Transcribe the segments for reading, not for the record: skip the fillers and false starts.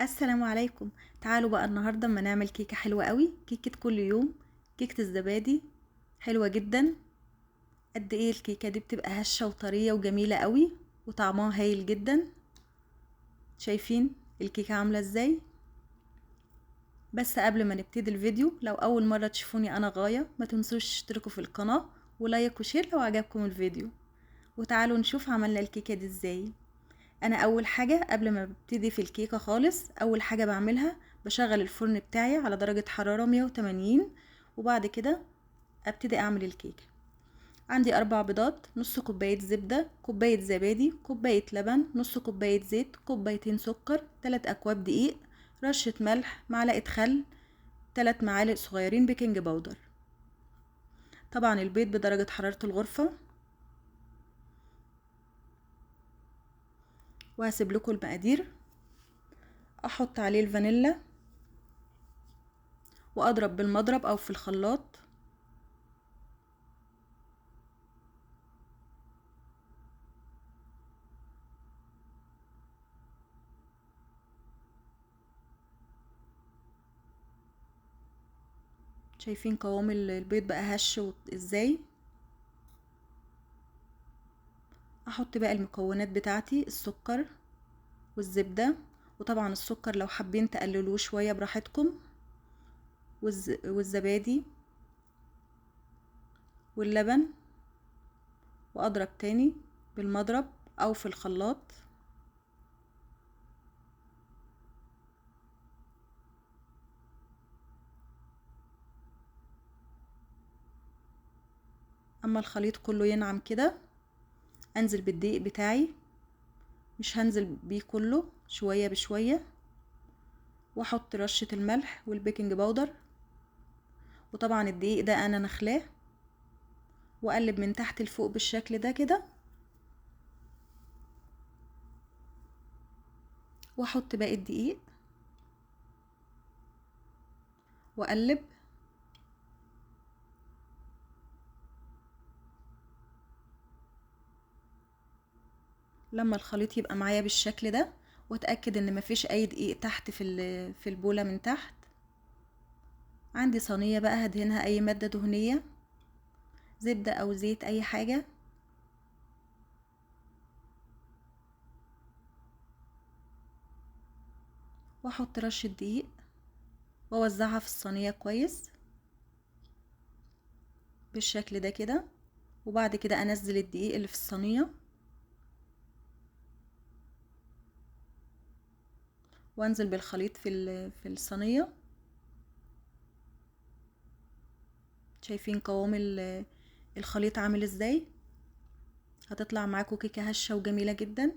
السلام عليكم. تعالوا بقى النهارده اما نعمل كيكه حلوه قوي، كيكه كل يوم، كيكه الزبادي. حلوه جدا. قد ايه الكيكه دي بتبقى هشه وطريه وجميله قوي، وطعمها هايل جدا. شايفين الكيكه عامله ازاي؟ بس قبل ما نبتدي الفيديو، لو اول مره تشوفوني انا غايه، ما تنسوش تشتركوا في القناه ولايك وشير لو عجبكم الفيديو. وتعالوا نشوف عملنا الكيكه دي ازاي. انا اول حاجه قبل ما ببتدي في الكيكه خالص، اول حاجه بعملها بشغل الفرن بتاعي على درجه حراره 180، وبعد كده ابتدي اعمل الكيكه. عندي 4 بيضات، نص كوبايه زبده، كوبايه زبادي، كوبايه لبن، نص كوبايه زيت، كوبايتين سكر، 3 اكواب دقيق، رشه ملح، معلقه خل، 3 معالق صغيرين بيكنج باودر. طبعا البيض بدرجه حراره الغرفه. وهسيب لكم المقادير. احط عليه الفانيلا واضرب بالمضرب او في الخلاط. شايفين قوام البيض بقى هش ازاي؟ احط بقى المكونات بتاعتي، السكر والزبدة، وطبعا السكر لو حابين تقللوه شوية براحتكم، والزبادي واللبن، واضرب تاني بالمضرب او في الخلاط. اما الخليط كله ينعم كده، انزل بالدقيق بتاعي، مش هنزل بيه كله، شوية بشوية، واحط رشة الملح والبيكنج باودر. وطبعا الدقيق ده انا نخلاه، واقلب من تحت لفوق بالشكل ده كده، واحط باقي الدقيق واقلب. لما الخليط يبقى معايا بالشكل ده، واتاكد ان مفيش اي دقيق تحت في البوله من تحت، عندي صينيه بقى هدهنها اي ماده دهنيه، زبده او زيت اي حاجه، واحط رشه دقيق واوزعها في الصينيه كويس بالشكل ده كده. وبعد كده انزل الدقيق اللي في الصينيه، وانزل بالخليط في الصينيه. شايفين قوام الخليط عامل ازاي؟ هتطلع معاكم كيكه هشه وجميله جدا.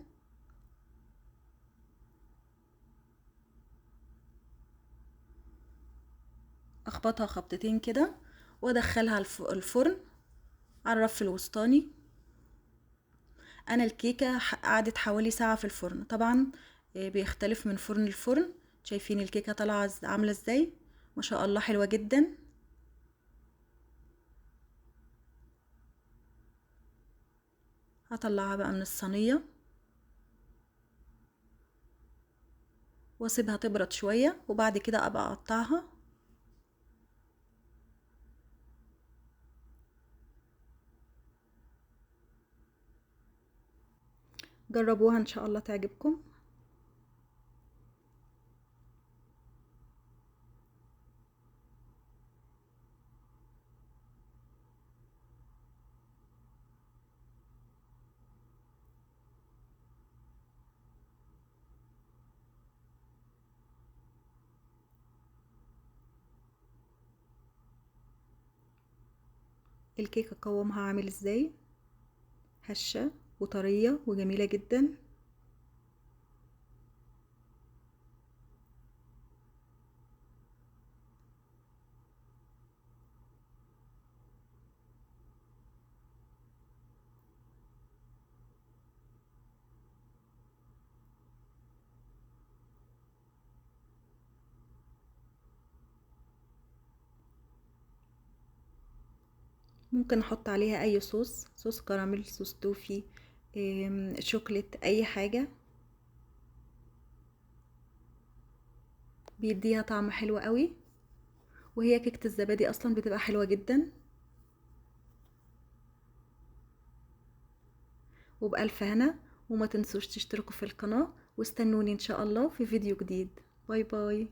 اخبطها خبطتين كده، وادخلها الفرن على الرف الوسطاني. انا الكيكه قعدت حوالي ساعه في الفرن طبعا. بيختلف من فرن لفرن. شايفين الكيكه طالعه عامله ازاي؟ ما شاء الله حلوه جدا. هطلعها بقى من الصينيه واسيبها تبرد شويه، وبعد كده ابقى اقطعها. جربوها ان شاء الله تعجبكم. الكيكه قوامها عامل ازاي؟ هشه وطريه وجميله جدا. ممكن احط عليها اي صوص كراميل، صوص توفي، شوكليت، اي حاجه. بيديها طعم حلو قوي، وهي كيكة الزبادي اصلا بتبقى حلوة جدا. وبألف هنا، وما تنسوش تشتركوا في القناة، واستنوني ان شاء الله في فيديو جديد. باي باي.